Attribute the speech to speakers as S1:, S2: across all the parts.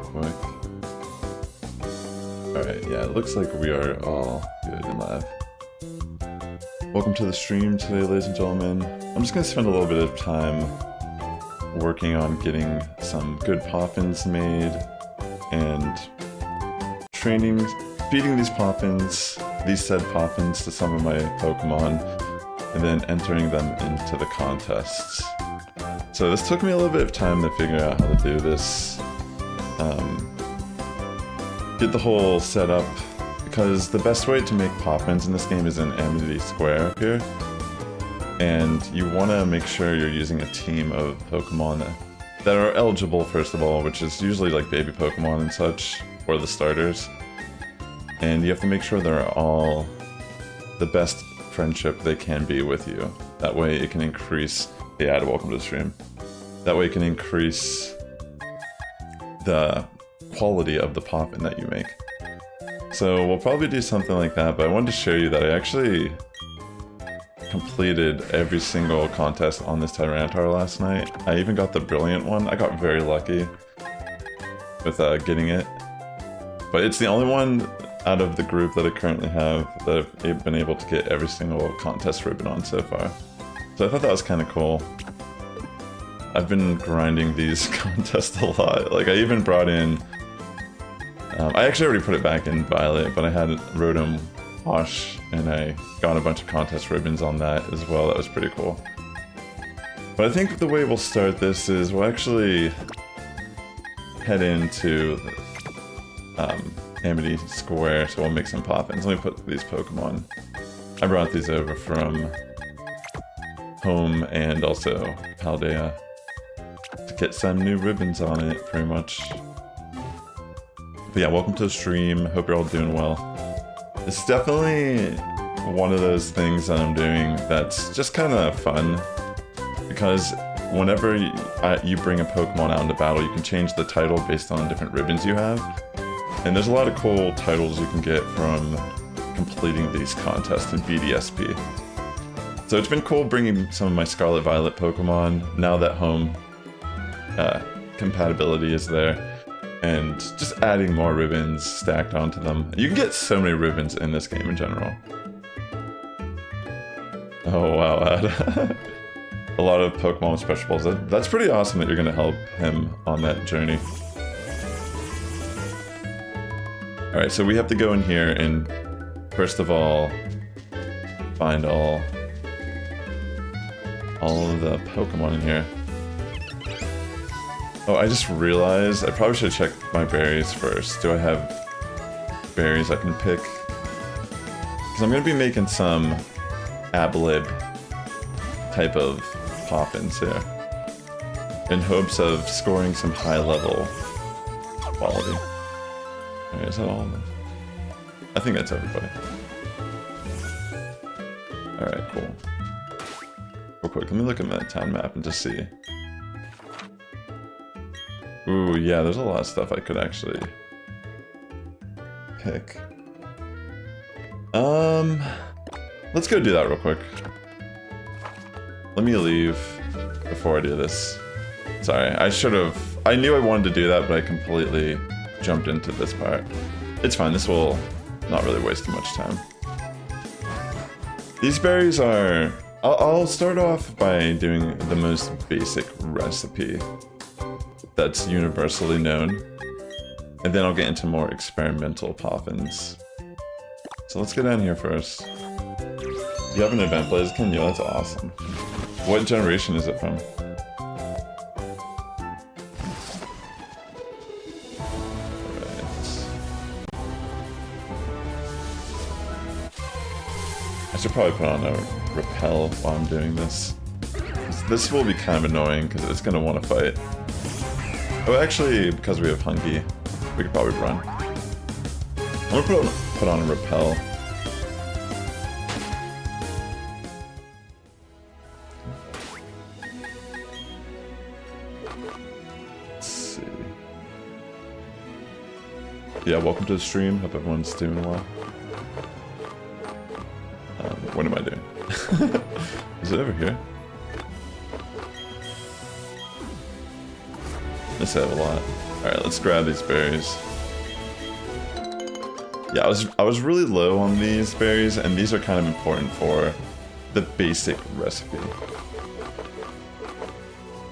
S1: quick. Alright, yeah, it looks like we are all good and live. Welcome to the stream today, ladies and gentlemen. I'm just going to spend a little bit of time working on getting some good poffins made and feeding these said poffins to some of my Pokemon, and then entering them into the contests. So this took me a little bit of time to figure out how to do this. Get the whole setup, because the best way to make poffins in this game is in Amity Square here. And you want to make sure you're using a team of Pokemon that are eligible, first of all, which is usually like baby Pokemon and such, or the starters. And you have to make sure they're all the best friendship they can be with you. That way it can increase... Hey, Ad, welcome to the stream. That way it can increase the quality of the poffin that you make. So we'll probably do something like that, but I wanted to show you that I actually completed every single contest on this Tyranitar last night. I even got the brilliant one. I got very lucky with getting it. But it's the only one out of the group that I currently have that I've been able to get every single contest ribbon on so far. So I thought that was kind of cool. I've been grinding these contests a lot. Like, I even brought in... I actually already put it back in Violet, but I had Rotom Wash, and I got a bunch of contest ribbons on that as well. That was pretty cool. But I think the way we'll start this is we'll actually head into Amity Square, so we'll make some poffins. Let me put these Pokemon. I brought these over from Home and also Paldea to get some new ribbons on it, pretty much. But yeah, welcome to the stream. Hope you're all doing well. It's definitely one of those things that I'm doing that's just kind of fun, because whenever you bring a Pokemon out into battle, you can change the title based on different ribbons you have. And there's a lot of cool titles you can get from completing these contests in BDSP. So it's been cool bringing some of my Scarlet Violet Pokemon, now that Home compatibility is there, and just adding more ribbons stacked onto them. You can get so many ribbons in this game in general. Oh wow, Ad. A lot of Pokemon with special balls. That's pretty awesome that you're going to help him on that journey. Alright, so we have to go in here and, first of all, find all of the Pokemon in here. Oh, I just realized I probably should check my berries first. Do I have berries I can pick? Because I'm going to be making some Ablib type of poffins here, in hopes of scoring some high level quality. Alright, is that all of them? I think that's everybody. Alright, cool. Real quick, let me look at that town map and just see. Ooh, yeah, there's a lot of stuff I could actually pick. Let's go do that real quick. Let me leave before I do this. Sorry, I knew I wanted to do that, but I completely jumped into this part. It's fine, this will not really waste too much time. These berries are... I'll start off by doing the most basic recipe that's universally known, and then I'll get into more experimental poffins. So let's go down here first. You have an event Blaziken? Yo, that's awesome. What generation is it from? I should probably put on a repel while I'm doing this. This will be kind of annoying because it's going to want to fight. Oh, actually, because we have Hungy, we could probably run. I'm going to put on a repel. Let's see. Yeah, welcome to the stream. Hope everyone's doing well. What am I doing? Is it over here? Let's have a lot. Alright, let's grab these berries. Yeah, I was really low on these berries, and these are kind of important for the basic recipe.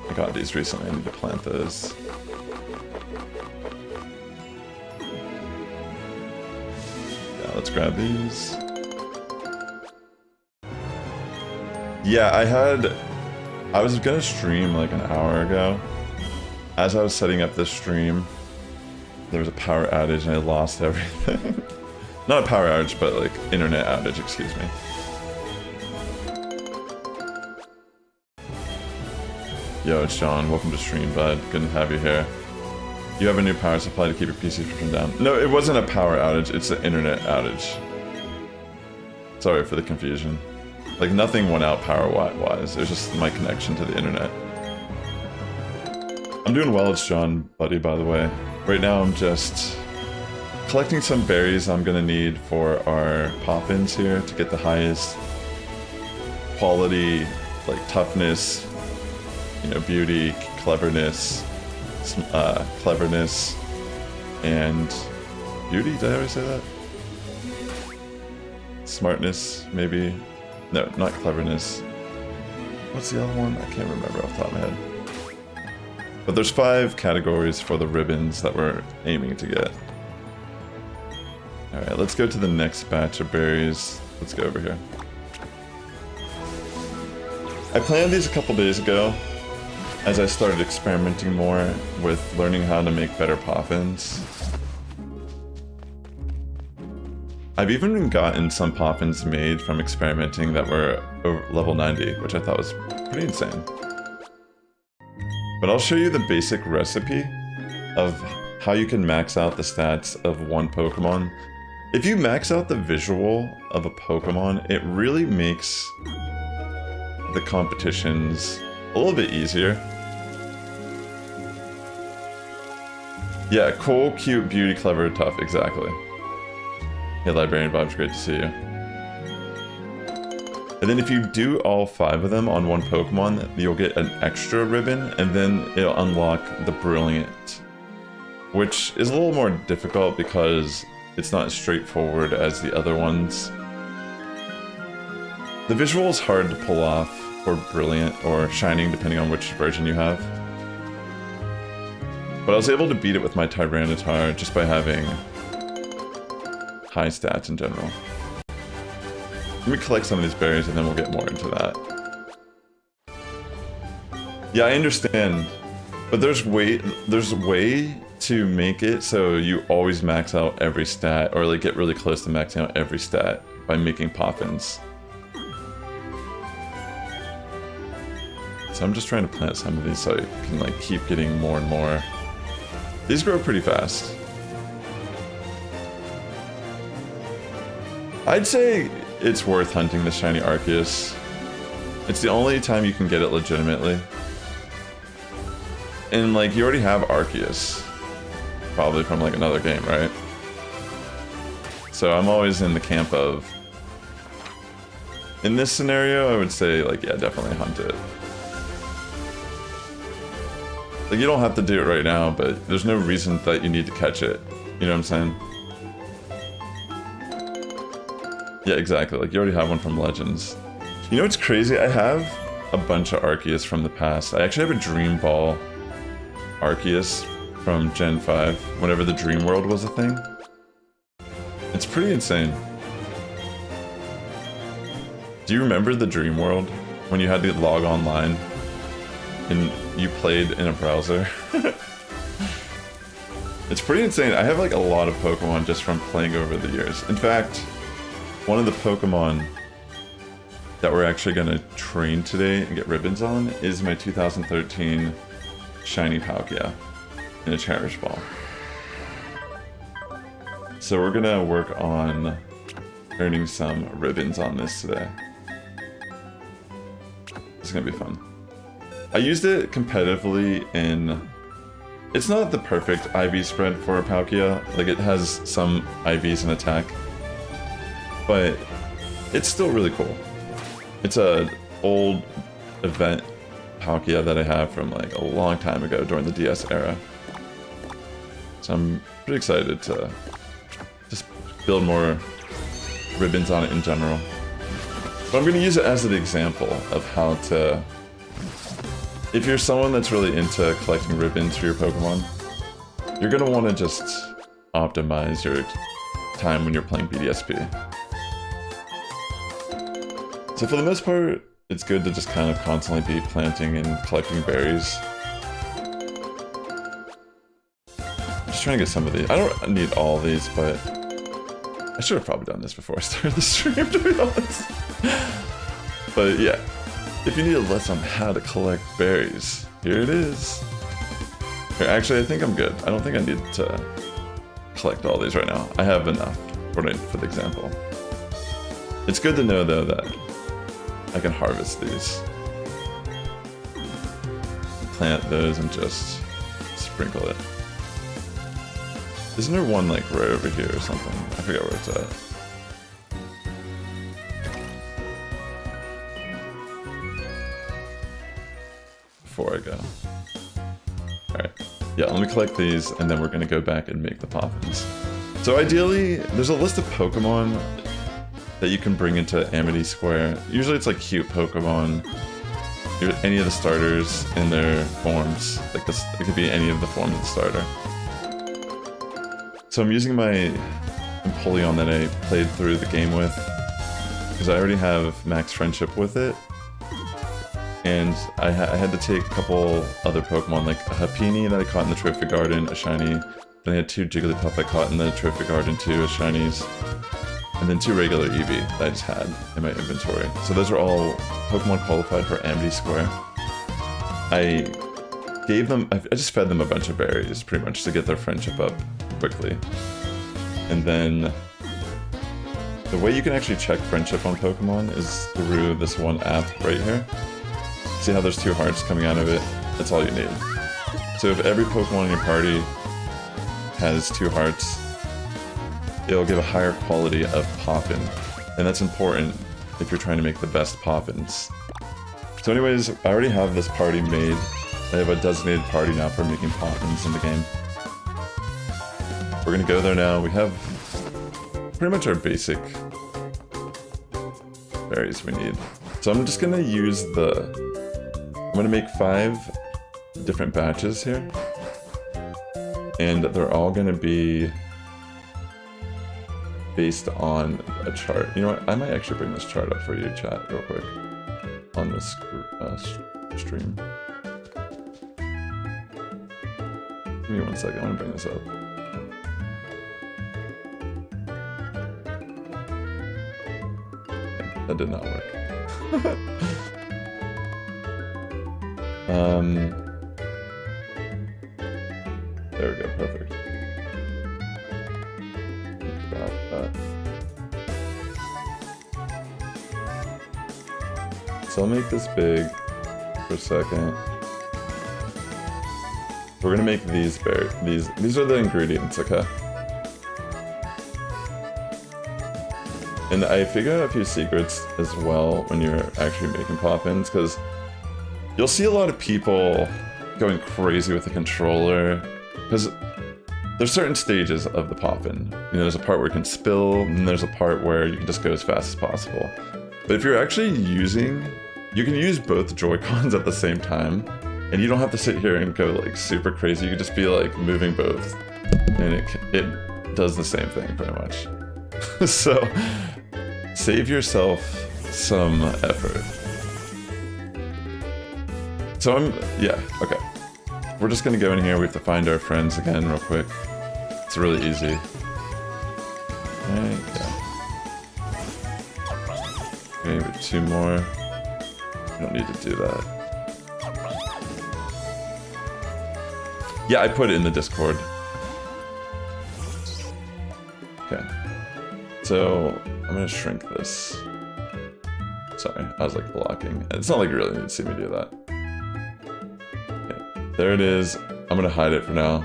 S1: I got these recently, I need to plant those. Yeah, let's grab these. Yeah, I was gonna stream like an hour ago. As I was setting up this stream, there was a power outage and I lost everything. Not a power outage, but like internet outage, excuse me. Yo, it's John. Welcome to stream, bud. Good to have you here. You have a new power supply to keep your PC from down. No, it wasn't a power outage, it's an internet outage. Sorry for the confusion. Like, nothing went out power-wise, it was just my connection to the internet. I'm doing well, it's John, buddy, by the way. Right now I'm just collecting some berries I'm gonna need for our Poffins here to get the highest quality, like toughness, you know, beauty, cleverness, and beauty, did I already say that? Smartness, maybe? No, not cleverness. What's the other one? I can't remember off the top of my head. But there's 5 categories for the ribbons that we're aiming to get. Alright, let's go to the next batch of berries. Let's go over here. I planned these a couple days ago as I started experimenting more with learning how to make better Poffins. I've even gotten some Poffins made from experimenting that were over level 90, which I thought was pretty insane. But I'll show you the basic recipe of how you can max out the stats of one Pokemon. If you max out the visual of a Pokemon, it really makes the competitions a little bit easier. Yeah, cool, cute, beauty, clever, tough, exactly. Hey, Librarian Bob's great to see you. And then if you do all 5 of them on one Pokemon, you'll get an extra ribbon, and then it'll unlock the Brilliant, which is a little more difficult because it's not as straightforward as the other ones. The visual is hard to pull off for Brilliant or Shining, depending on which version you have. But I was able to beat it with my Tyranitar just by having high stats in general. Let me collect some of these berries and then we'll get more into that. Yeah, I understand, but there's a way to make it so you always max out every stat, or like get really close to maxing out every stat by making Poffins. So I'm just trying to plant some of these so I can like keep getting more and more. These grow pretty fast. I'd say it's worth hunting the shiny Arceus. It's the only time you can get it legitimately. And like, you already have Arceus. Probably from like another game, right? So I'm always in the camp of... In this scenario, I would say like, yeah, definitely hunt it. Like, you don't have to do it right now, but there's no reason that you need to catch it. You know what I'm saying? Yeah, exactly. Like, you already have one from Legends. You know what's crazy? I have a bunch of Arceus from the past. I actually have a Dream Ball Arceus from Gen 5, whenever the Dream World was a thing. It's pretty insane. Do you remember the Dream World? When you had to log online and you played in a browser? It's pretty insane. I have like a lot of Pokemon just from playing over the years. In fact, one of the Pokemon that we're actually going to train today and get ribbons on is my 2013 Shiny Palkia in a Cherish Ball. So we're going to work on earning some ribbons on this today. It's going to be fun. I used it competitively in... It's not the perfect IV spread for a Palkia. Like, it has some IVs in attack. But it's still really cool. It's a old event Palkia that I have from like a long time ago during the DS era. So I'm pretty excited to just build more ribbons on it in general. But I'm going to use it as an example of how to... If you're someone that's really into collecting ribbons for your Pokemon, you're going to want to just optimize your time when you're playing BDSP. So for the most part, it's good to just kind of constantly be planting and collecting berries. I'm just trying to get some of these. I don't need all these, but I should have probably done this before I started the stream, to be honest. But yeah, if you need a lesson on how to collect berries, here it is. Here, actually, I think I'm good. I don't think I need to collect all these right now. I have enough for the example. It's good to know, though, that I can harvest these. Plant those and just sprinkle it. Isn't there one, like, right over here or something? I forget where it's at. Before I go. Alright. Yeah, let me collect these, and then we're gonna go back and make the Poffins. So ideally, there's a list of Pokemon that you can bring into Amity Square. Usually it's like cute Pokemon, any of the starters in their forms. Like this, it could be any of the forms of the starter. So I'm using my Empoleon that I played through the game with, because I already have max friendship with it. And I had to take a couple other Pokemon, like a Happiny that I caught in the Trophy Garden, a shiny. Then I had 2 Jigglypuff I caught in the Trophy Garden too, as shinies. And then 2 regular Eevee that I just had in my inventory. So those are all Pokemon qualified for Amity Square. I just fed them a bunch of berries, pretty much, to get their friendship up quickly. And then the way you can actually check friendship on Pokemon is through this one app right here. See how there's 2 hearts coming out of it? That's all you need. So if every Pokemon in your party has 2 hearts, it'll give a higher quality of Poffin. And that's important if you're trying to make the best Poffins. So anyways, I already have this party made. I have a designated party now for making Poffins in the game. We're gonna go there now. We have pretty much our basic berries we need. So I'm just gonna use I'm gonna make 5 different batches here. And they're all gonna be based on a chart. You know what? I might actually bring this chart up for you to chat real quick on this stream. Give me 1 second. I want to bring this up. Okay, that did not work. There we go. Perfect. So I'll make this big for a second. We're gonna make these berries. These are the ingredients, okay? And I figured out a few secrets as well when you're actually making Poffins, because you'll see a lot of people going crazy with the controller, because there's certain stages of the Poffin. You know, there's a part where it can spill, and there's a part where you can just go as fast as possible. But if you're actually you can use both Joy-Cons at the same time, and you don't have to sit here and go like super crazy. You can just be like moving both, and it does the same thing pretty much. So save yourself some effort. So yeah, okay. We're just gonna go in here. We have to find our friends again real quick. It's really easy. Alright, yeah. Okay, we have 2 more. We don't need to do that. Yeah, I put it in the Discord. Okay. So, I'm gonna shrink this. Sorry, I was like blocking. It's not like you really need to see me do that. Okay, there it is. I'm gonna hide it for now.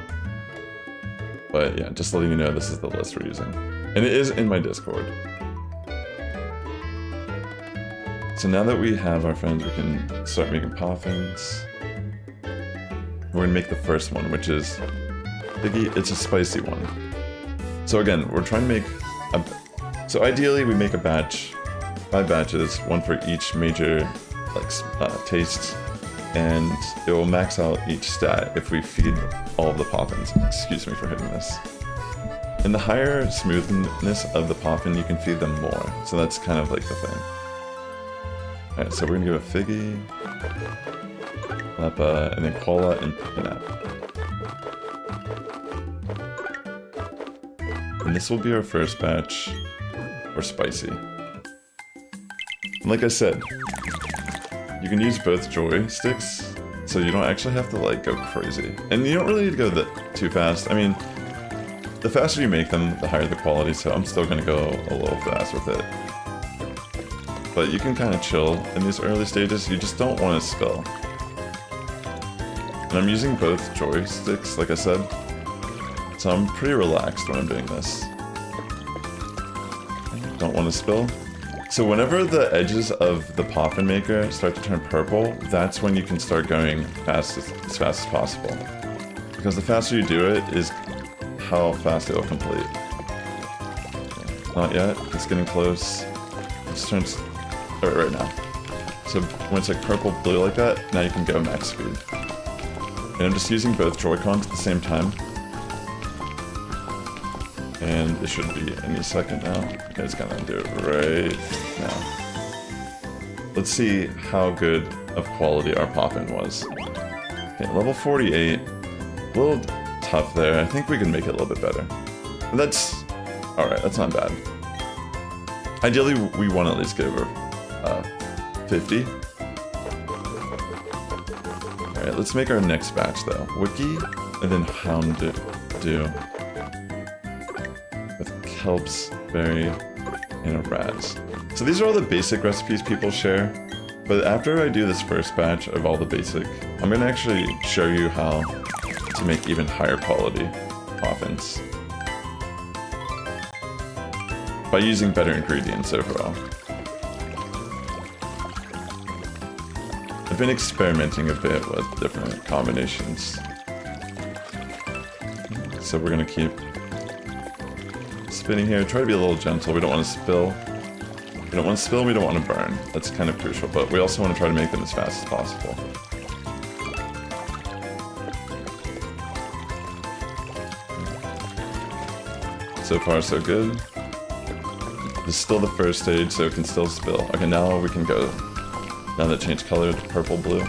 S1: But yeah, just letting you know this is the list we're using. And it is in my Discord. So now that we have our friends, we can start making Poffins. We're gonna make the first one, which is Biggie, it's a spicy one. So again, we're trying to make so ideally we make a batch, 5 batches, one for each major taste, and it will max out each stat if we feed all of the Poffins. Excuse me for hitting this. And the higher smoothness of the Poffin, you can feed them more. So that's kind of like the thing. Alright, so we're gonna give it Figgy, Leppa, and then Koala and Pinap. And this will be our first batch for spicy. And like I said, you can use both joysticks, so you don't actually have to like go crazy. And you don't really need to go too fast. I mean, the faster you make them, the higher the quality, so I'm still gonna go a little fast with it. But you can kind of chill in these early stages, you just don't want to spill. And I'm using both joysticks, like I said, so I'm pretty relaxed when I'm doing this. Don't want to spill. So whenever the edges of the Poffin maker start to turn purple, that's when you can start going as fast as possible. Because the faster you do it is how fast it'll complete. Not yet, it's getting close. It just turns right now. So when it's like purple blue like that, now you can go max speed. And I'm just using both Joy-Cons at the same time. And it should be any second now. Okay, it's gonna do it right now. Let's see how good of quality our Poffin was. Okay, level 48. A little tough there. I think we can make it a little bit better. But that's alright, that's not bad. Ideally, we want to at least get over 50. Alright, let's make our next batch though. Wiki, and then Houndew. With Kelp's Berry and a Raz. So these are all the basic recipes people share, but after I do this first batch of all the basic, I'm going to actually show you how to make even higher quality Poffins by using better ingredients overall. I've been experimenting a bit with different combinations, so we're going to keep spinning here. Try to be a little gentle. We don't want to spill. We don't want to spill, we don't want to burn. That's kind of crucial, but we also want to try to make them as fast as possible. So far, so good. This is still the first stage, so it can still spill. Okay, now we can go. Now that it changed color to purple blue.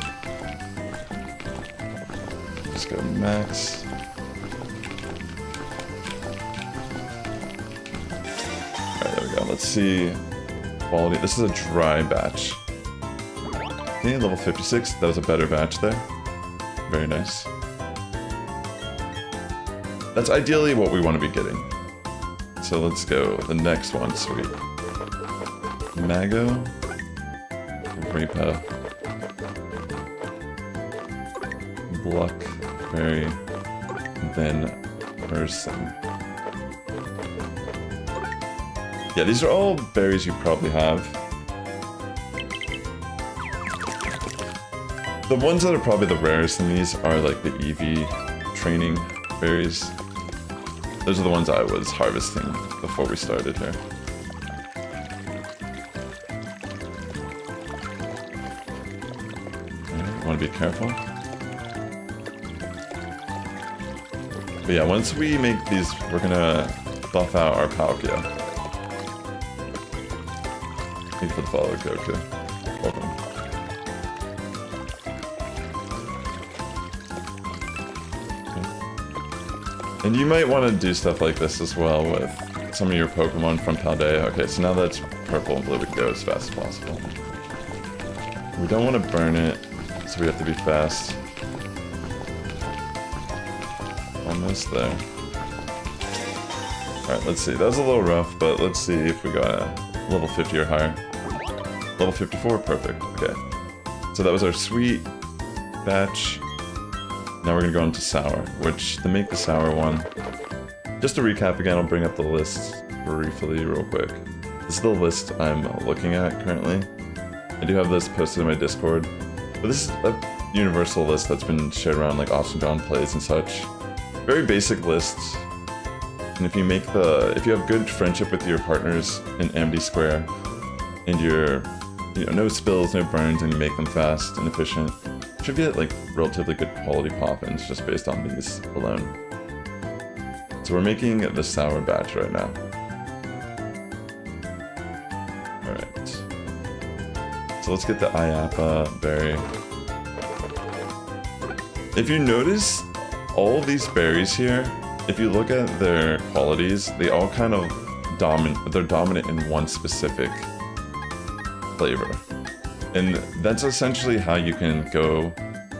S1: Just go max. Alright, there we go. Let's see quality. This is a dry batch. Okay, level 56. That was a better batch there. Very nice. That's ideally what we want to be getting. So let's go. The next one, sweet. Mago. Repo. Blackberry. Then Person. Yeah, these are all berries you probably have. The ones that are probably the rarest in these are like the EV training berries. Those are the ones I was harvesting before we started here. Alright, want to be careful. But yeah, once we make these, we're gonna buff out our Palkia. Thank you for the follow, Goku. Welcome. And you might want to do stuff like this as well with some of your Pokemon from Paldea. Okay, so now that's purple and blue, we can go as fast as possible. We don't want to burn it, so we have to be fast. Almost there. Alright, let's see. That was a little rough, but let's see if we got a level 50 or higher. Level 54, perfect. Okay. So that was our sweet batch. Now we're gonna go into sour, which to make the sour one, just to recap again, I'll bring up the list briefly real quick. This is the list I'm looking at currently. I do have this posted in my Discord, but this is a universal list that's been shared around like Austin John Plays and such. very basic lists. And if you have good friendship with your partners in Amity Square, and you're, no spills, no burns, and you make them fast and efficient, you should get like relatively good quality poffins just based on these alone. So we're making the sour batch right now. Alright. So let's get the Ayapa berry. If you notice, all of these berries here, if you look at their qualities, they all kind of they're dominant in one specific flavor. And that's essentially how you can go,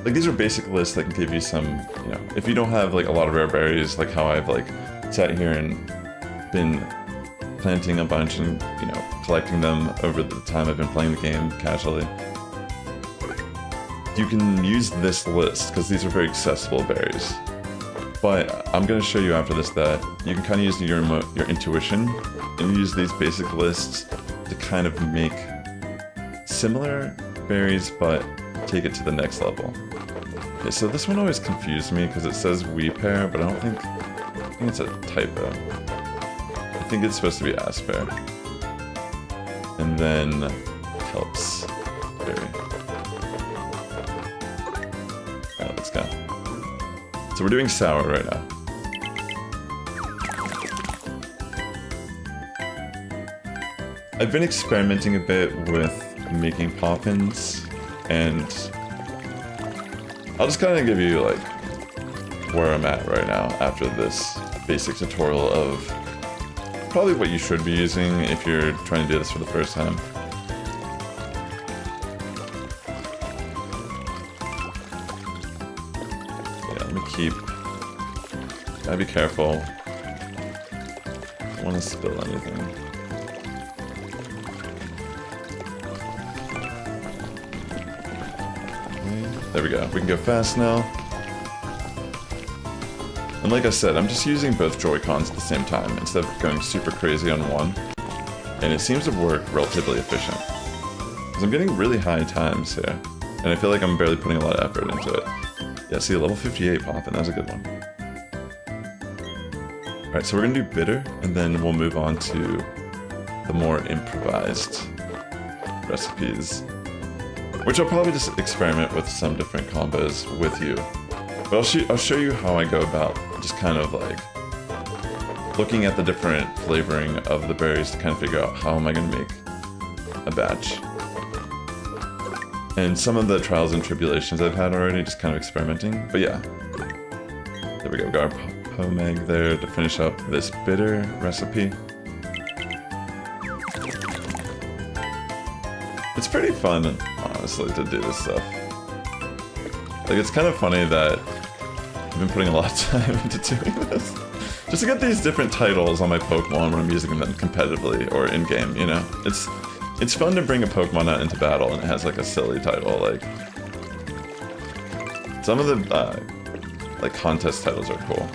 S1: like these are basic lists that can give you some, if you don't have like a lot of rare berries, like how I've like sat here and been planting a bunch and, collecting them over the time I've been playing the game casually. You can use this list because these are very accessible berries. But I'm going to show you after this that you can kind of use your intuition and use these basic lists to kind of make similar berries but take it to the next level. Okay, so this one always confused me because it says we pair, but I think it's a typo. I think it's supposed to be Asper. And then Kelp's berry. Alright, let's go. So we're doing sour right now. I've been experimenting a bit with making poffins, and I'll just kind of give you like where I'm at right now after this basic tutorial of probably what you should be using if you're trying to do this for the first time. Gotta be careful. Don't want to spill anything. Okay, there we go. We can go fast now. And like I said, I'm just using both Joy-Cons at the same time instead of going super crazy on one. And it seems to work relatively efficient. Because I'm getting really high times here. And I feel like I'm barely putting a lot of effort into it. Yeah, see, level 58 Poffin, that was a good one. Alright, so we're gonna do bitter, and then we'll move on to the more improvised recipes. Which I'll probably just experiment with some different combos with you. But I'll show you how I go about just kind of like looking at the different flavoring of the berries to kind of figure out how am I gonna make a batch. And some of the trials and tribulations I've had already, just kind of experimenting. But yeah, there we go. We got our home egg there to finish up this bitter recipe. It's pretty fun, honestly, to do this stuff. Like, it's kind of funny that I've been putting a lot of time into doing this. Just to get these different titles on my Pokemon when I'm using them competitively or in-game, It's fun to bring a Pokemon out into battle and it has like a silly title, like some of the like contest titles are cool.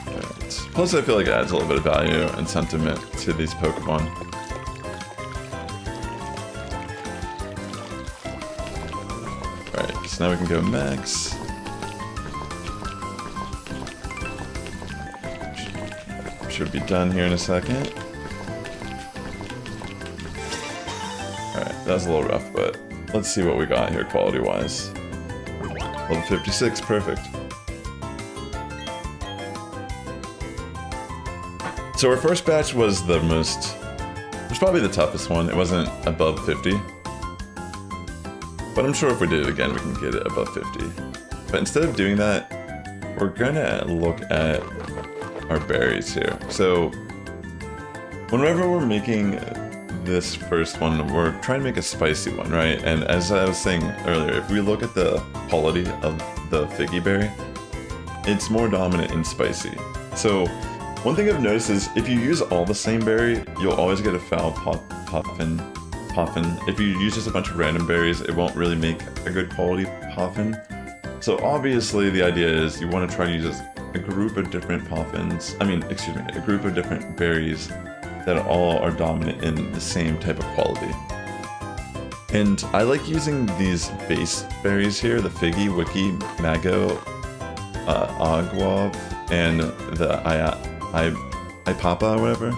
S1: Right. Plus I feel like it adds a little bit of value and sentiment to these Pokemon. Right, so now we can go max. Should be done here in a second. Alright, that was a little rough, but let's see what we got here quality-wise. Level 56, perfect. So our first batch was probably the toughest one. It wasn't above 50. But I'm sure if we did it again, we can get it above 50. But instead of doing that, we're gonna look at our berries here. So whenever we're making this first one, we're trying to make a spicy one, right? And as I was saying earlier, if we look at the quality of the Figgy berry, it's more dominant in spicy. So one thing I've noticed is if you use all the same berry, you'll always get a foul poffin. If you use just a bunch of random berries, it won't really make a good quality poffin. So obviously the idea is you want to try to use a group of different a group of different berries that all are dominant in the same type of quality. And I like using these base berries here, the Figgy, Wiki, Mago, Ogwob, and the Ipapa or whatever,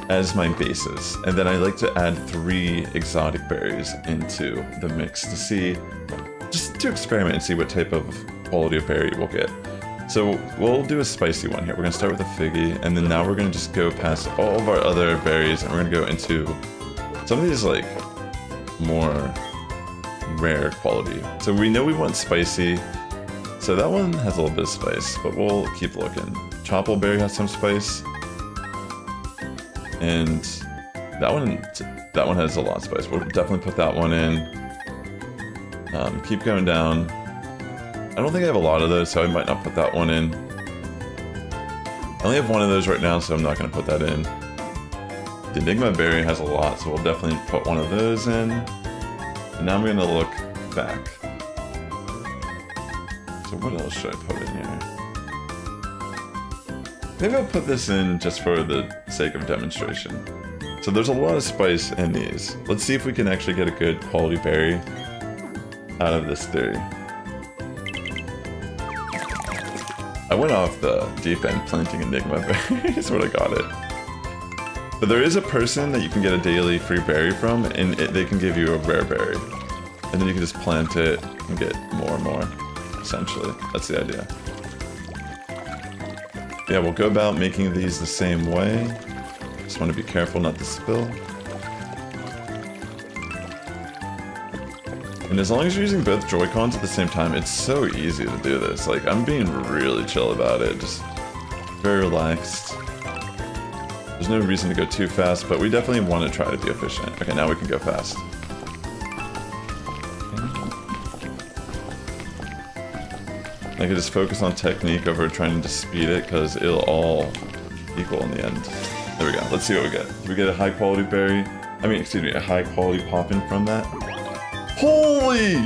S1: as my bases. And then I like to add 3 exotic berries into the mix to see, just to experiment and see what type of quality of berry we'll get. So we'll do a spicy one here. We're gonna start with a Figgy, and then now we're gonna just go past all of our other berries, and we're gonna go into some of these like more rare quality. So we know we want spicy, so that one has a little bit of spice, but we'll keep looking. Choppleberry has some spice, and that one has a lot of spice. We'll definitely put that one in. Keep going down. I don't think I have a lot of those, so I might not put that one in. I only have one of those right now, so I'm not going to put that in. The Enigma Berry has a lot, so we'll definitely put one of those in. And now I'm going to look back. So what else should I put in here? Maybe I'll put this in just for the sake of demonstration. So there's a lot of spice in these. Let's see if we can actually get a good quality berry out of this theory. I went off the deep end planting Enigma Berry is what I got it. But there is a person that you can get a daily free berry from, and they can give you a rare berry. And then you can just plant it and get more and more, essentially. That's the idea. Yeah, we'll go about making these the same way. Just want to be careful not to spill. And as long as you're using both Joy-Cons at the same time, it's so easy to do this. Like, I'm being really chill about it, just very relaxed. There's no reason to go too fast, but we definitely want to try to be efficient. Okay, now we can go fast. I can just focus on technique over trying to speed it, because it'll all equal in the end. There we go. Let's see what we get. Do we get a high quality berry? I mean, excuse me, a high quality Poffin from that? Holy!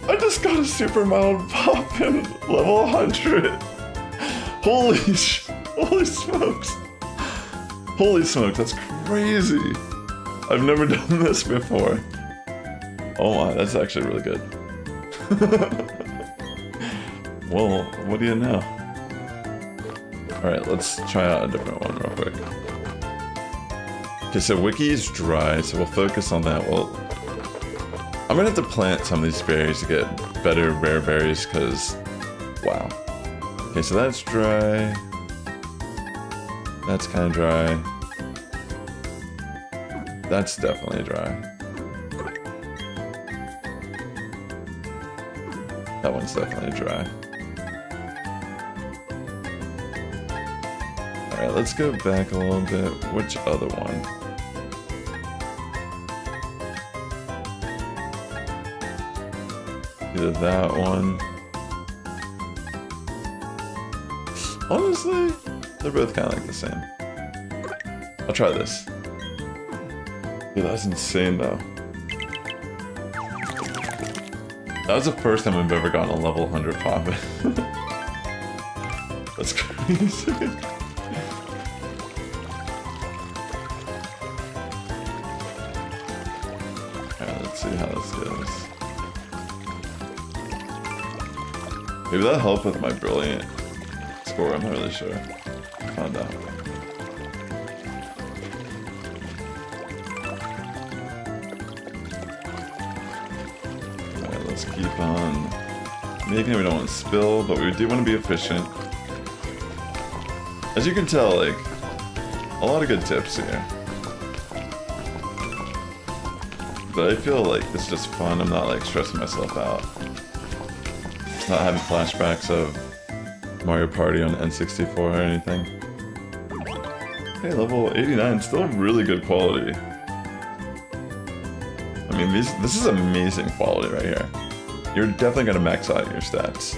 S1: I just got a super mild Poffin, level 100. Holy smokes. Holy smokes, that's crazy. I've never done this before. Oh my, that's actually really good. Well, what do you know? Alright, let's try out a different one real quick. Okay, so Wiki is dry, so we'll focus on that. Well, I'm gonna have to plant some of these berries to get better rare berries, because, wow. Okay, so that's dry. That's kind of dry. That's definitely dry. That one's definitely dry. Alright, let's go back a little bit. Which other one? Either that one. Honestly, they're both kind of like the same. I'll try this. Dude, that was insane though. That was the first time I've ever gotten a level 100 Poffin. That's crazy. Alright, let's see how this goes. Maybe that'll help with my brilliant score, I'm not really sure. Found out. Alright, let's keep on making it. We don't want to spill, but we do want to be efficient. As you can tell, like, a lot of good tips here. But I feel like it's just fun. I'm not like stressing myself out. Not having flashbacks of Mario Party on N64 or anything. Okay, level 89, still really good quality. I mean, this is amazing quality right here. You're definitely gonna max out your stats.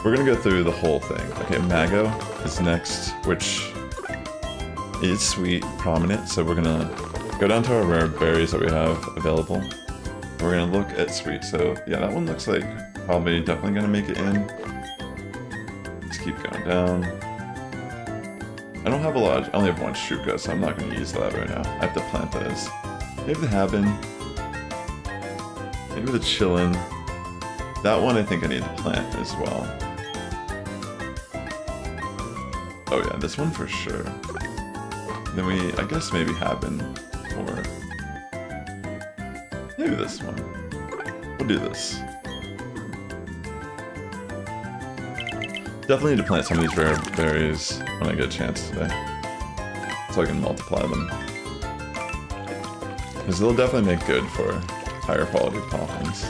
S1: We're gonna go through the whole thing. Okay, Mago is next, which is sweet, prominent, so we're gonna go down to our rare berries that we have available. We're gonna look at sweet, so yeah, that one looks like probably definitely gonna make it in. Let's keep going down. I don't have a lot, I only have one Shuka, so I'm not gonna use that right now. I have to plant those. Maybe the Habin. Maybe the Chillin. That one I think I need to plant as well. Oh yeah, this one for sure. Then I guess maybe Habin, or maybe this one. We'll do this. Definitely need to plant some of these rare berries when I get a chance today, so I can multiply them. Because they'll definitely make good for higher quality poffins.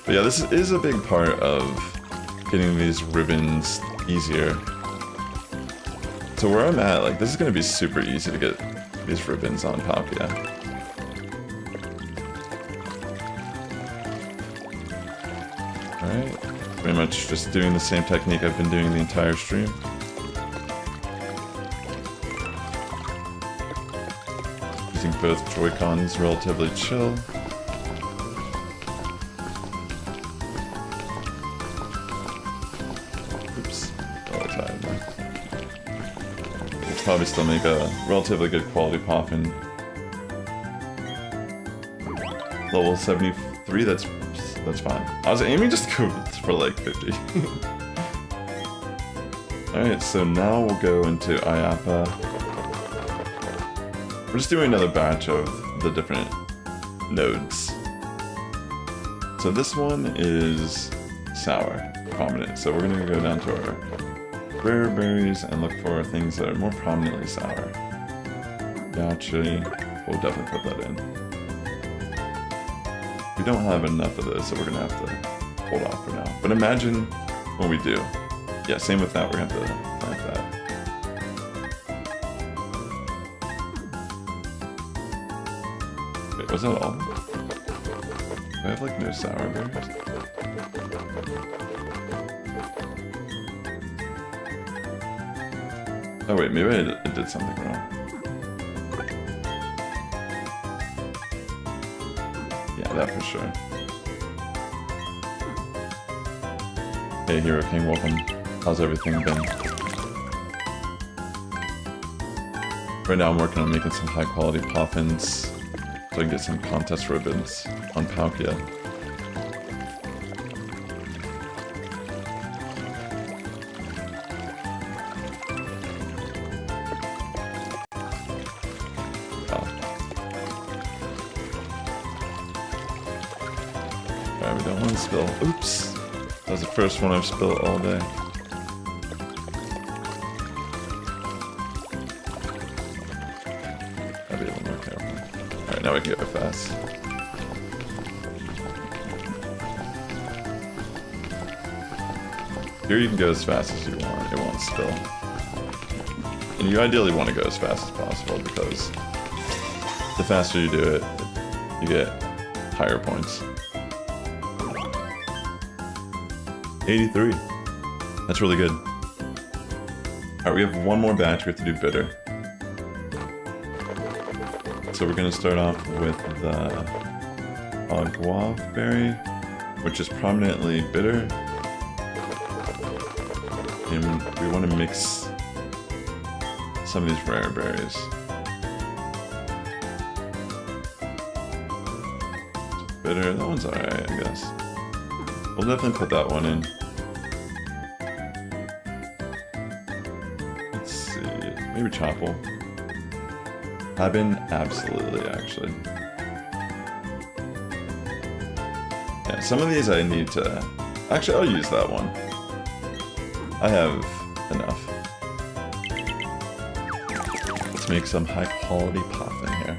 S1: But yeah, this is a big part of getting these ribbons easier. So where I'm at, like, this is going to be super easy to get these ribbons on Palkia. Alright, pretty much just doing the same technique I've been doing the entire stream. Using both Joy-Cons relatively chill. Probably still make a relatively good quality Poffin. Level 73, that's fine. I was aiming just to go for like 50. Alright, so now we'll go into Ayapa. We're just doing another batch of the different nodes. So this one is sour, prominent. So we're gonna go down to our rare berries and look for things that are more prominently sour. Actually, we'll definitely put that in. We don't have enough of this, so we're gonna have to hold off for now. But imagine when we do. Yeah, same with that, we're gonna have to plant that. Wait, was that all? Do I have like no sour berries? Oh wait, maybe I did something wrong. Yeah, that for sure. Hey Hero King, welcome. How's everything been? Right now I'm working on making some high quality poffins so I can get some contest ribbons on Palkia. Spill. Oops! That was the first one I've spilled all day. Gotta be a little more careful. Alright, now we can go fast. Here you can go as fast as you want, it won't spill. And you ideally want to go as fast as possible because the faster you do it, you get higher points. 83. That's really good. Alright, we have one more batch. We have to do bitter. So we're going to start off with the guava berry, which is prominently bitter. And we want to mix some of these rare berries. Bitter, that one's alright, I guess. We'll definitely put that one in. Let's see, maybe Chople. Habin, absolutely, actually. Yeah, some of these I need to... Actually, I'll use that one. I have enough. Let's make some high quality Poffin here.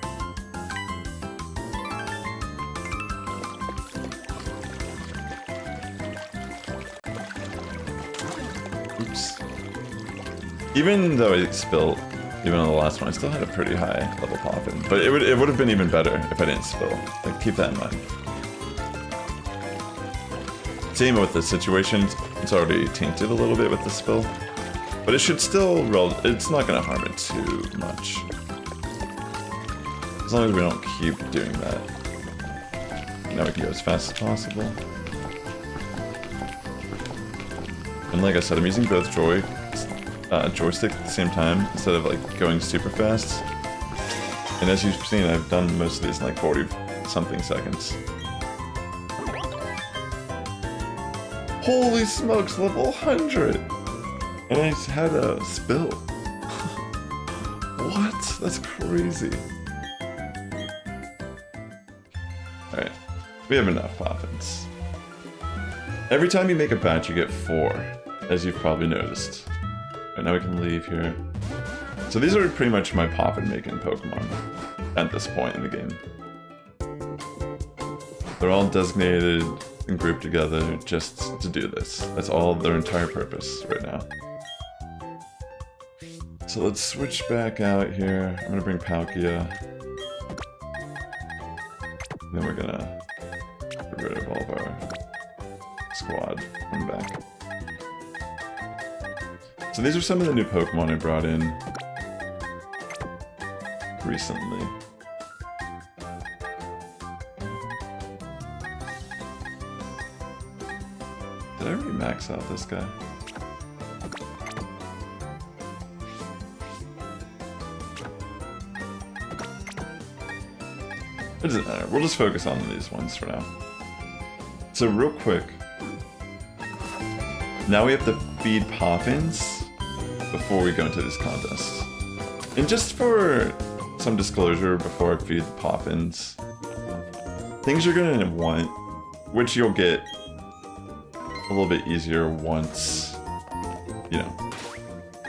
S1: Even though I spilled, even on the last one, I still had a pretty high level Poffin. But it would have been even better if I didn't spill. Like, keep that in mind. Same with the situation, it's already tainted a little bit with the spill. But it should still, it's not going to harm it too much. As long as we don't keep doing that. Now we can go as fast as possible. And like I said, I'm using both joystick at the same time instead of like going super fast. And as you've seen, I've done most of these in like 40 something seconds. Holy smokes, level 100! And I just had a spill. What? That's crazy. Alright, we have enough Poffins. Every time you make a batch, you get 4, as you've probably noticed. Right, now we can leave here. So these are pretty much my Poffin making Pokemon at this point in the game. They're all designated and grouped together just to do this. That's all their entire purpose right now. So let's switch back out here. I'm gonna bring Palkia. Then we're gonna get rid of all of our squad from back. So these are some of the new Pokemon I brought in recently. Did I already max out this guy? It doesn't matter. We'll just focus on these ones for now. So real quick, now we have to feed Poffins before we go into this contest. And just for some disclosure before I feed the Poffins, things you're gonna want, which you'll get a little bit easier once, you know.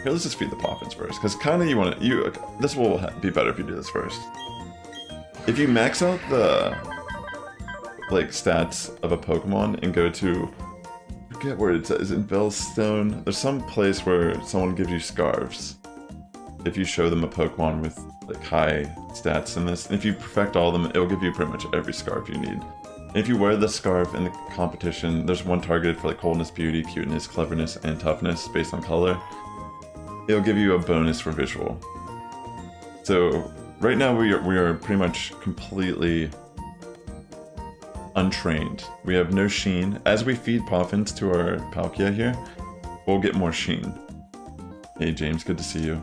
S1: Here, let's just feed the Poffins first, because kind of you want to, this will be better if you do this first. If you max out the, like, stats of a Pokemon and go to, I forget where it says, in Bellstone, there's some place where someone gives you scarves. If you show them a Pokemon with, like, high stats in this, and if you perfect all of them, it'll give you pretty much every scarf you need. And if you wear the scarf in the competition, there's one targeted for, like, coldness, beauty, cuteness, cleverness, and toughness based on color. It'll give you a bonus for visual. So right now we are pretty much completely untrained. We have no sheen. As we feed Poffins to our Palkia here, we'll get more sheen. Hey James, good to see you.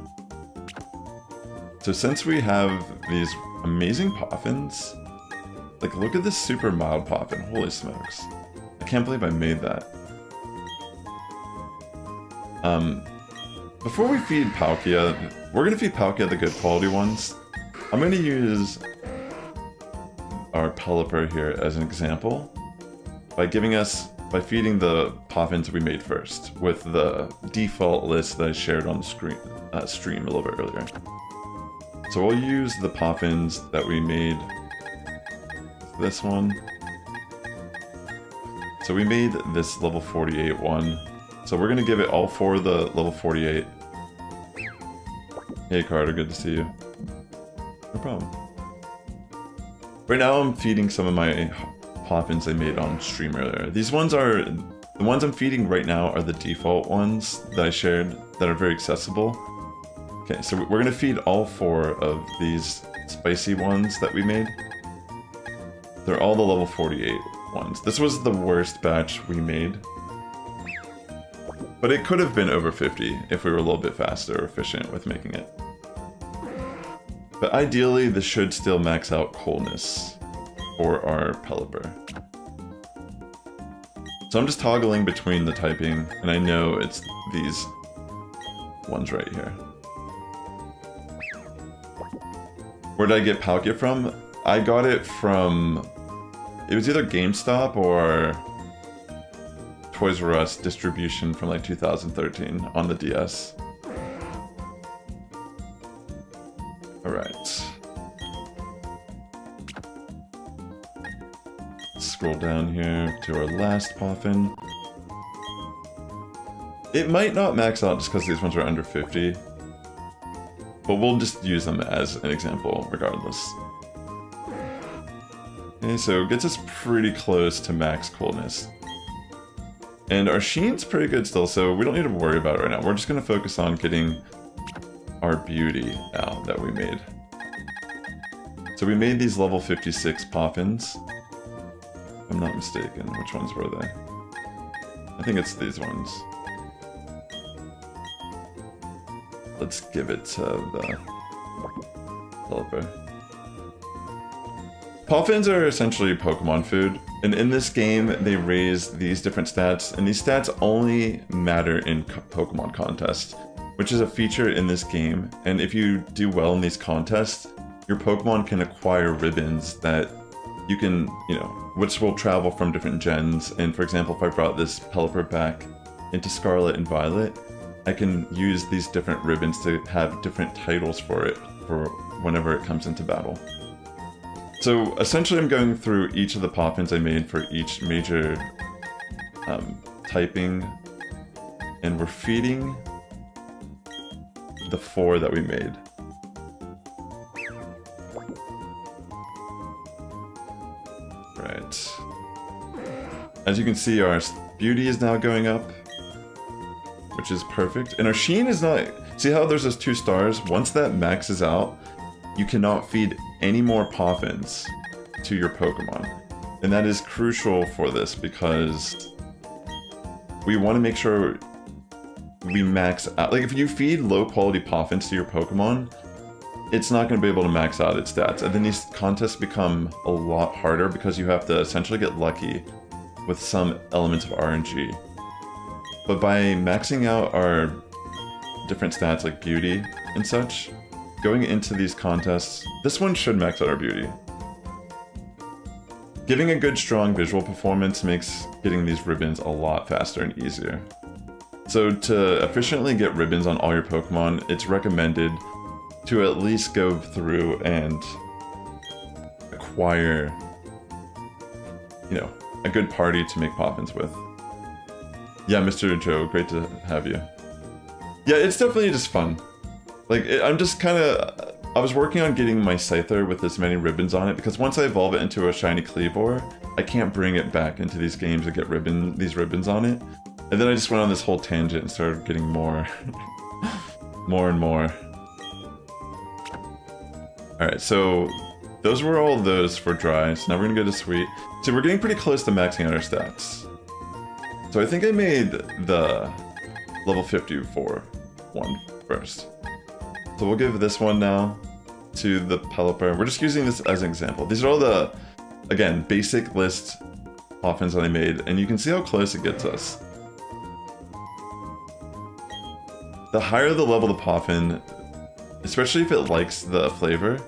S1: So since we have these amazing Poffins, like look at this super mild Poffin, holy smokes. I can't believe I made that. Before we feed Palkia, we're gonna feed Palkia the good quality ones. I'm going to use our Pelipper here as an example by feeding the Poffins we made first with the default list that I shared on the stream a little bit earlier. So we'll use the Poffins that we made with this one. So we made this level 48 one. So we're going to give it all 4 of the level 48. Hey Carter, good to see you. No problem. Right now I'm feeding some of my Poffins I made on stream earlier. These ones are, the ones I'm feeding right now are the default ones that I shared that are very accessible. Okay, so we're gonna feed all 4 of these spicy ones that we made. They're all the level 48 ones. This was the worst batch we made. But it could have been over 50 if we were a little bit faster or efficient with making it. But ideally, this should still max out coldness for our Pelipper. So I'm just toggling between the typing, and I know it's these ones right here. Where did I get Palkia from? I got it from, it was either GameStop or Toys R Us distribution from like 2013 on the DS. Alright. Scroll down here to our last Poffin. It might not max out just because these ones are under 50, but we'll just use them as an example regardless. Okay, so it gets us pretty close to max coldness. And our sheen's pretty good still, so we don't need to worry about it right now. We're just going to focus on getting our beauty now that we made. So we made these level 56 Poffins. If I'm not mistaken. Which ones were they? I think it's these ones. Let's give it to the developer. Poffins are essentially Pokemon food, and in this game they raise these different stats, and these stats only matter in Pokemon contests, which is a feature in this game. And if you do well in these contests, your Pokemon can acquire ribbons that you can, which will travel from different gens. And for example, if I brought this Pelipper back into Scarlet and Violet, I can use these different ribbons to have different titles for it for whenever it comes into battle. So essentially I'm going through each of the Poffins I made for each major typing, and we're feeding the 4 that we made. Right. As you can see, our beauty is now going up, which is perfect. And our sheen is not... See how there's those 2 stars? Once that maxes out, you cannot feed any more Poffins to your Pokemon. And that is crucial for this because we want to make sure we max out. Like if you feed low quality Poffins to your Pokemon, it's not going to be able to max out its stats. And then these contests become a lot harder because you have to essentially get lucky with some elements of RNG. But by maxing out our different stats like beauty and such, going into these contests, this one should max out our beauty. Giving a good strong visual performance makes getting these ribbons a lot faster and easier. So to efficiently get ribbons on all your Pokemon, it's recommended to at least go through and acquire, a good party to make Poffins with. Yeah, Mr. Joe, great to have you. Yeah, it's definitely just fun. Like, I'm just kind of... I was working on getting my Scyther with as many ribbons on it, because once I evolve it into a shiny Cleavor, I can't bring it back into these games to get these ribbons on it. And then I just went on this whole tangent and started getting more... more and more. Alright, so... those were all those for dry, so now we're gonna go to sweet. So we're getting pretty close to maxing out our stats. So I think I made the level 54 one first. So we'll give this one now to the Pelipper. We're just using this as an example. These are all the, again, basic list Poffins that I made, and you can see how close it gets us. The higher the level of the Poffin, especially if it likes the flavor,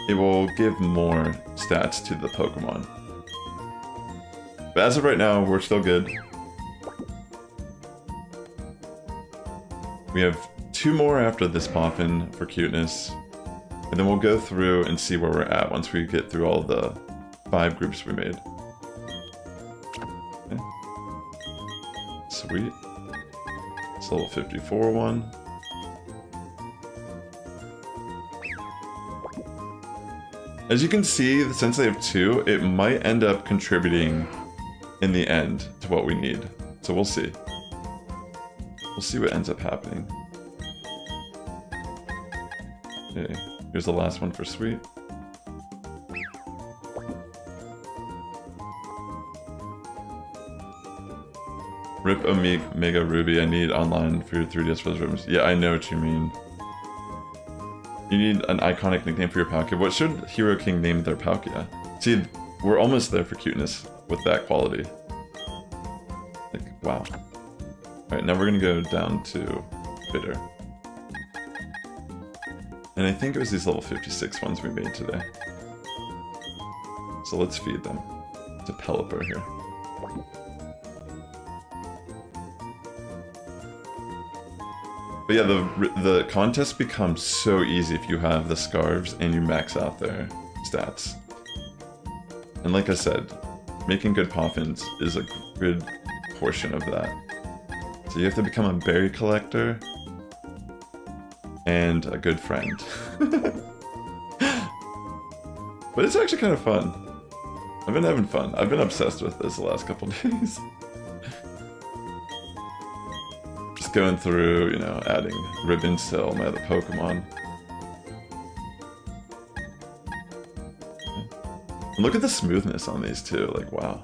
S1: it will give more stats to the Pokemon. But as of right now, we're still good. We have 2 more after this Poffin for cuteness, and then we'll go through and see where we're at once we get through all the 5 groups we made. Okay. Sweet. It's level 54 one. As you can see, since they have 2, it might end up contributing in the end to what we need. So we'll see. We'll see what ends up happening. Okay, here's the last one for sweet. Rip Omega Ruby, I need online for your 3DS for those ribbons. Yeah, I know what you mean. You need an iconic nickname for your Palkia. What should Hero King name their Palkia? See, we're almost there for cuteness with that quality. Like, wow. Alright, now we're gonna go down to Bitter. And I think it was these level 56 ones we made today. So let's feed them to Pelipper here. But yeah, the contest becomes so easy if you have the scarves and you max out their stats. And like I said, making good Poffins is a good portion of that. So you have to become a berry collector and a good friend. But it's actually kind of fun. I've been having fun. I've been obsessed with this the last couple days. Just going through, you know, adding ribbons to all my other Pokemon. And look at the smoothness on these too, like wow.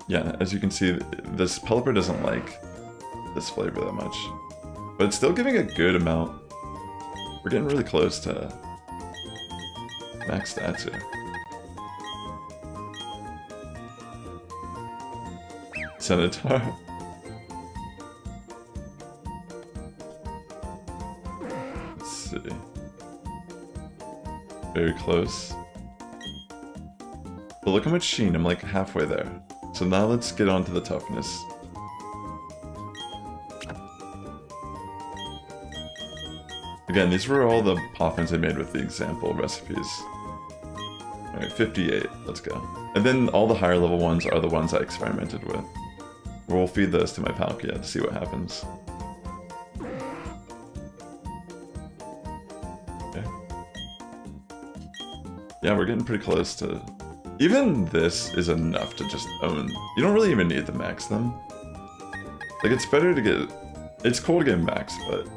S1: Yeah, as you can see, this Pelipper doesn't like this flavor that much. But it's still giving a good amount. We're getting really close to max stats here. Senator. Let's see. Very close. But look how much sheen, I'm like halfway there. So now let's get on to the toughness. Again, these were all the poffins I made with the example recipes. Alright, 58, let's go. And then all the higher level ones are the ones I experimented with. We'll feed those to my Palkia to see what happens. Okay. Yeah, we're getting pretty close to... Even this is enough to just own. You don't really even need to max them. Like, it's better to get... It's cool to get max, but...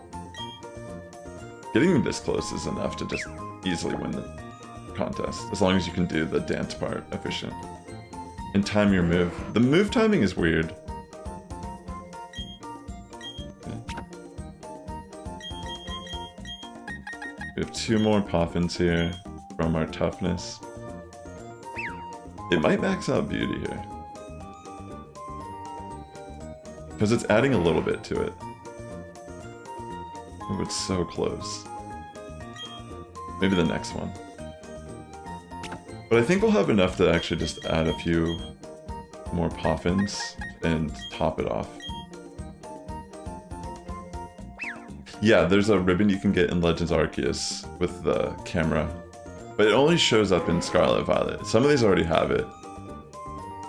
S1: Getting this close is enough to just easily win the contest, as long as you can do the dance part efficient. And time your move. The move timing is weird. Okay. We have 2 more Poffins here from our toughness. It might max out beauty here. Because it's adding a little bit to it. Oh, it's so close. Maybe the next one. But I think we'll have enough to actually just add a few more Poffins and top it off. Yeah, there's a ribbon you can get in Legends Arceus with the camera. But it only shows up in Scarlet and Violet. Some of these already have it.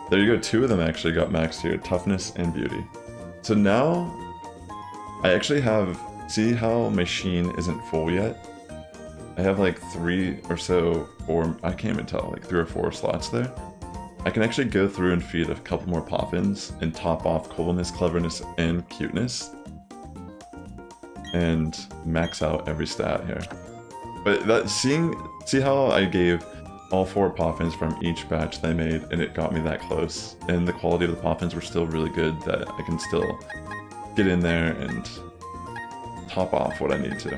S1: There you go, 2 of them actually got maxed here. Toughness and Beauty. So now, I actually have... See how my sheen isn't full yet? I have like 3 or so, or I can't even tell, like 3 or 4 slots there. I can actually go through and feed a couple more Poffins and top off coolness, cleverness, and cuteness. And max out every stat here. But that see how I gave all 4 Poffins from each batch that I made and it got me that close? And the quality of the Poffins were still really good that I can still get in there and top off what I need to.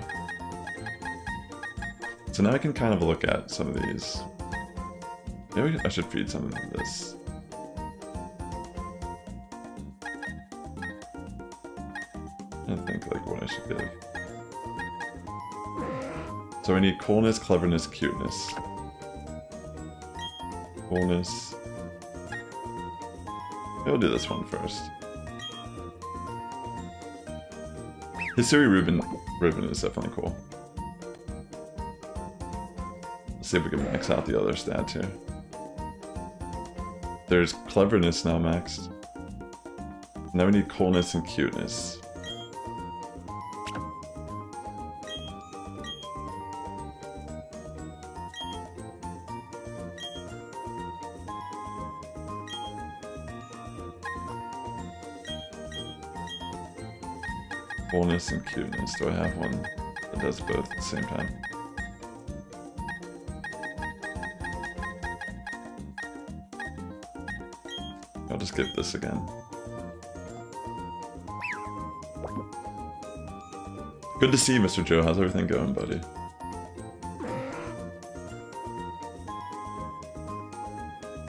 S1: So now I can kind of look at some of these. Maybe I should feed some of this. I think like what I should give. So I need coolness, cleverness, cuteness. Coolness. Maybe I'll do this one first. History ribbon is definitely cool. Let's see if we can max out the other stats here. There's cleverness now maxed. Now we need coolness and cuteness. Coolness and cuteness. Do I have one that does both at the same time? I'll just give this again. Good to see you, Mr. Joe. How's everything going, buddy?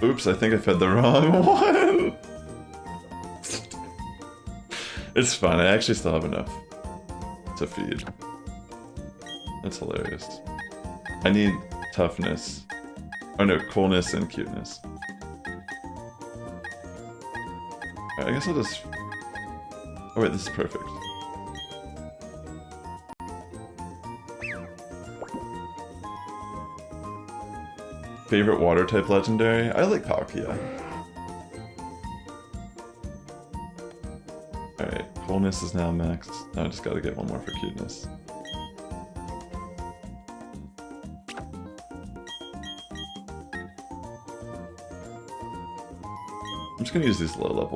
S1: Oops, I think I fed the wrong one! It's fine, I actually still have enough to feed. That's hilarious. I need toughness. Oh no, coolness and cuteness. Alright, I guess I'll just... Oh wait, this is perfect. Favorite water type legendary? I like Palkia. Alright, coolness is now maxed. Now I just gotta get one more for cuteness. I'm just gonna use these low level